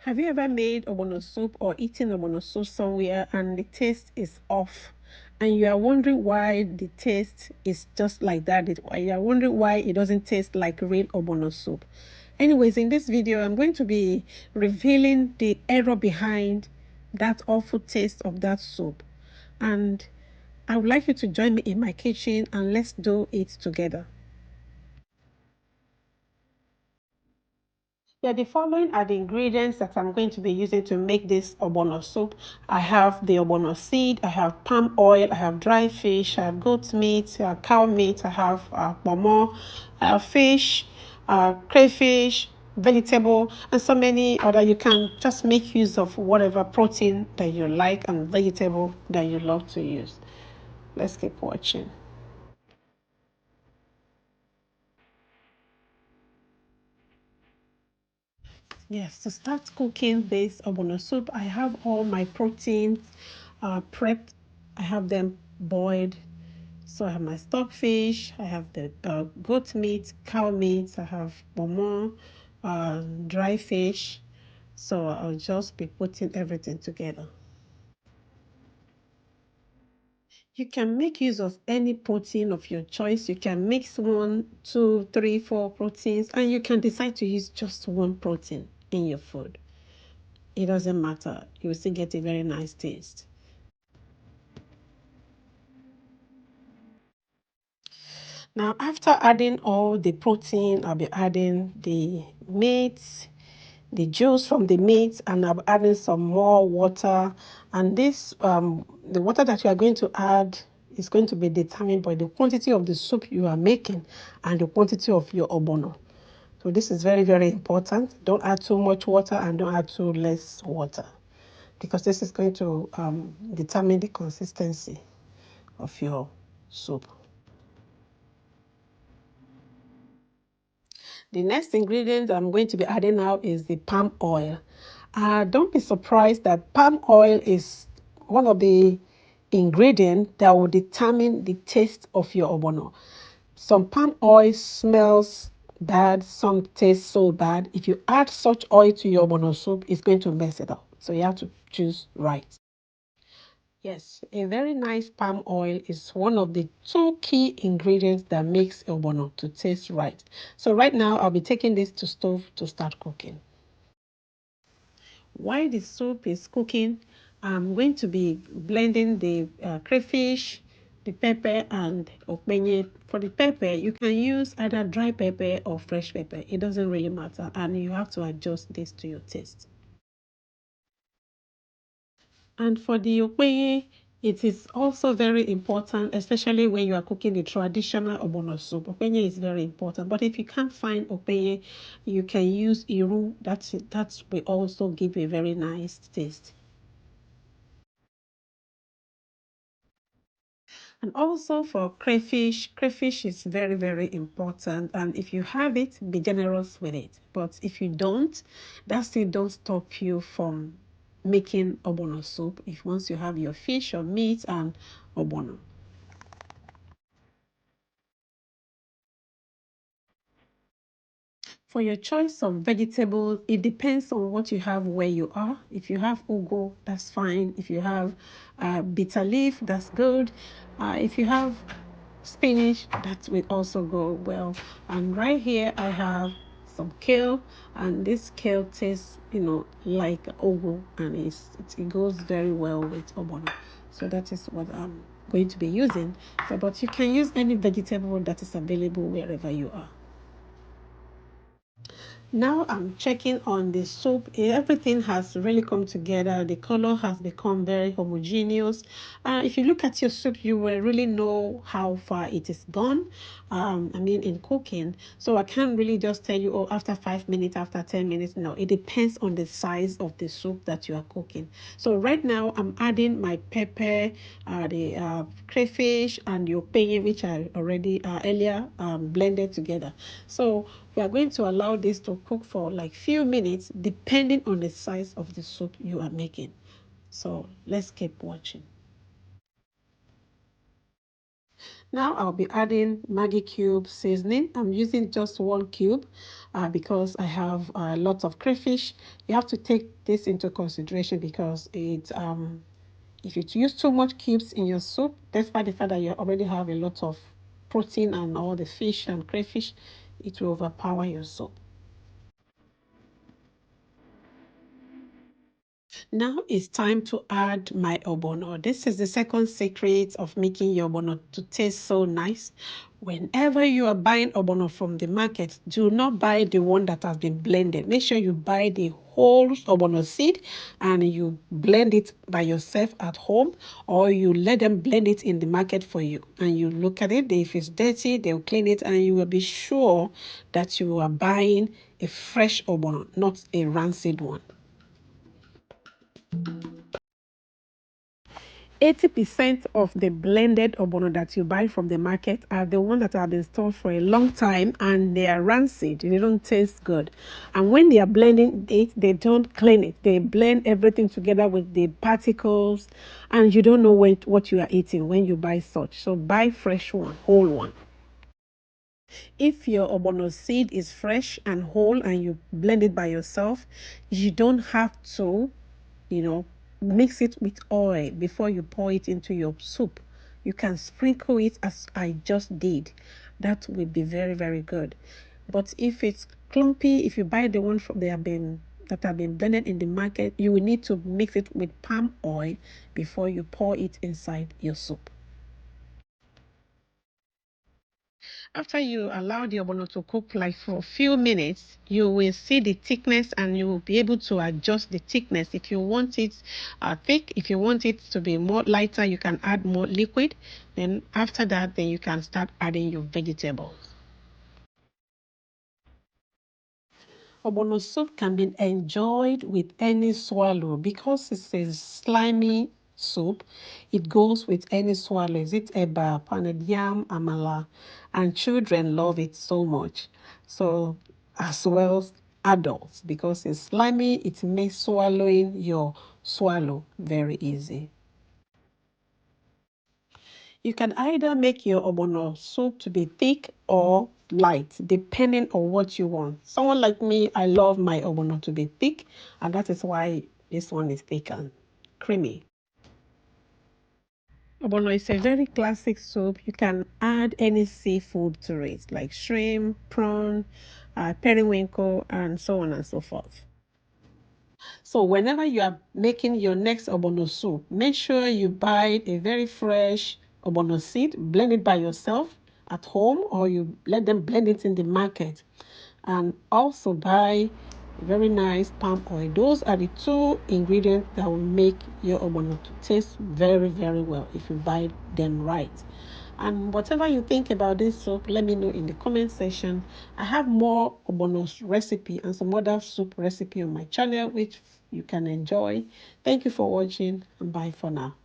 Have you ever made ogbono soup or eaten ogbono soup somewhere and the taste is off? And you are wondering why the taste is just like that. You are wondering why it doesn't taste like real ogbono soup. Anyways, in this video, I'm going to be revealing the error behind that awful taste of that soup. And I would like you to join me in my kitchen and let's do it together. Yeah, the following are the ingredients that I'm going to be using to make this ogbono soup. I have the ogbono seed, I have palm oil, I have dry fish, I have goat meat, I have cow meat, I have ponmo, I have fish, crayfish, vegetable, and so many other. You can just make use of whatever protein that you like and vegetable that you love to use. Let's keep watching. Yes, to start cooking this ogbono soup, I have all my proteins prepped. I have them boiled. So I have my stockfish, I have the goat meat, cow meat, I have ponmo, dry fish. So I'll just be putting everything together. You can make use of any protein of your choice. You can mix 1, 2, 3, 4 proteins, and you can decide to use just one protein in your food. It doesn't matter. You will still get a very nice taste. Now, after adding all the protein, I'll be adding the meat, the juice from the meat, and I'm adding some more water. And this, the water that you are going to add is going to be determined by the quantity of the soup you are making and the quantity of your ogbono. So this is very, very important. Don't add too much water and don't add too less water, because this is going to determine the consistency of your soup. The next ingredient I'm going to be adding now is the palm oil. Don't be surprised that palm oil is one of the ingredients that will determine the taste of your ogbono. Some palm oil smells bad, some taste so bad. If you add such oil to your ogbono soup, it's going to mess it up. So you have to choose right. Yes, a very nice palm oil is one of the 2 key ingredients that makes ogbono to taste right. So right now I'll be taking this to stove to start cooking. While the soup is cooking, I'm going to be blending the crayfish, the pepper, and openye. For the pepper, you can use either dry pepper or fresh pepper. It doesn't really matter, and you have to adjust this to your taste. And for the Openye, it is also very important, especially when you are cooking the traditional ogbono soup. Openye is very important. But if you can't find Openye, you can use Iru. That will also give a very nice taste. And also for crayfish, crayfish is very, very important. And if you have it, be generous with it. But if you don't, that still don't stop you from making ogbono soup if once you have your fish or meat and ogbono. For your choice of vegetables, it depends on what you have where you are. If you have ugu, that's fine. If you have bitter leaf, that's good. If you have spinach, that will also go well. And right here, I have some kale, and this kale tastes, like ugu, and it goes very well with ogbono. So that is what I'm going to be using. But you can use any vegetable that is available wherever you are. Now I'm checking on the soup. Everything has really come together. The color has become very homogeneous. If you look at your soup, you will really know how far it is gone. In cooking. So I can't really just tell you, oh, after 5 minutes, after 10 minutes. No, it depends on the size of the soup that you are cooking. So right now I'm adding my pepper, the crayfish, and the openye, which I already earlier blended together. So we are going to allow this to cook for like few minutes depending on the size of the soup you are making. So let's keep watching. Now I'll be adding Maggi cube seasoning. I'm using just 1 cube. because I have lots of crayfish. You have to take this into consideration because if you use too much cubes in your soup, despite the fact that you already have a lot of protein and all the fish and crayfish, it will overpower your soup. Now it's time to add my ogbono. This is the second secret of making your ogbono to taste so nice. Whenever you are buying ogbono from the market, do not buy the one that has been blended. Make sure you buy the whole ogbono seed and you blend it by yourself at home, or you let them blend it in the market for you. And you look at it. If it's dirty, they'll clean it, and you will be sure that you are buying a fresh ogbono, not a rancid one. 80% of the blended ogbono that you buy from the market are the ones that have been stored for a long time and they are rancid. They don't taste good. And when they are blending it, they don't clean it. They blend everything together with the particles, and you don't know what you are eating when you buy such. So buy fresh one, whole one. If your ogbono seed is fresh and whole and you blend it by yourself, you don't have to, you know, mix it with oil before you pour it into your soup. You can sprinkle it as I just did. That will be very, very good. But if it's clumpy, if you buy the one from that have been blended in the market, you will need to mix it with palm oil before you pour it inside your soup. After you allow the ogbono to cook like for a few minutes, you will see the thickness and you will be able to adjust the thickness. If you want it thick, if you want it to be more lighter, you can add more liquid. Then after that, then you can start adding your vegetables. Ogbono soup can be enjoyed with any swallow because it's a slimy soup. It goes with any swallow. Is it eba, pounded yam, amala? And children love it so much. So as well as adults, because it's slimy, it makes swallowing your swallow very easy. You can either make your ogbono soup to be thick or light, depending on what you want. Someone like me, I love my ogbono to be thick, and that is why this one is thick and creamy. Ogbono is a very classic soup. You can add any seafood to it, like shrimp, prawn, periwinkle, and so on and so forth. So whenever you are making your next ogbono soup, make sure you buy a very fresh ogbono seed, blend it by yourself at home, or you let them blend it in the market. And also buy very nice palm oil. Those are the two ingredients that will make your ogbono to taste very, very well if you buy them right. And whatever you think about this soup, let me know in the comment section. I have more ogbono recipe and some other soup recipe on my channel which you can enjoy. Thank you for watching, and bye for now.